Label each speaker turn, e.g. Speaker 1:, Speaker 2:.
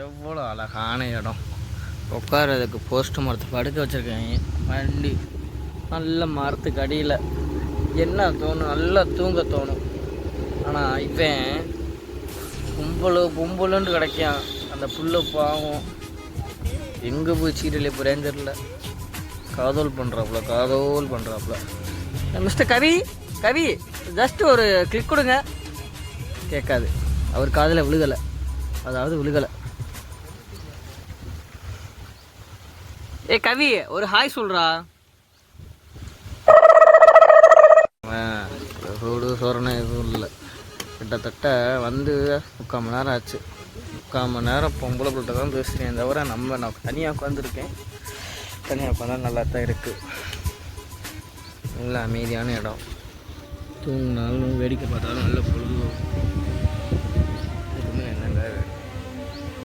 Speaker 1: எவ்வளோ அழகான இடம். உட்காரதுக்கு போஸ்ட் மரத்தை படுக்க வச்சுருக்கேன். வண்டி நல்ல மரத்துக்கு அடியில் என்ன தோணும், நல்லா தூங்க தோணும். ஆனால் இவன் கும்பலுன்னு கிடைக்கான். அந்த புல்லை பாவம் எங்கே போய் சீரியலே போகிறேன்னு தெரில. காதல் பண்ணுறாப்புல. மிஸ்டர் கவி ஜஸ்ட் ஒரு கிளிக் கொடுங்க. கேட்காது. அவர் காதில் விழுகலை. ஏ கவி, ஒரு ஹாய் சொல்கிறா. சோறனை எதுவும் இல்லை. கிட்டத்தட்ட வந்து 3/4 மணி நேரம் ஆச்சு. 3/4 மணி நேரம் பொம்பளை பிள்ளைகிட்ட தான் பேசுகிறேன். தவிர நான் தனியாக உட்காந்துருக்கேன். தனியாக உட்காந்தா நல்லா தான் இருக்குது. நல்ல அமைதியான இடம். தூங்கினாலும் வேடிக்கை பார்த்தாலும் நல்ல பொழுது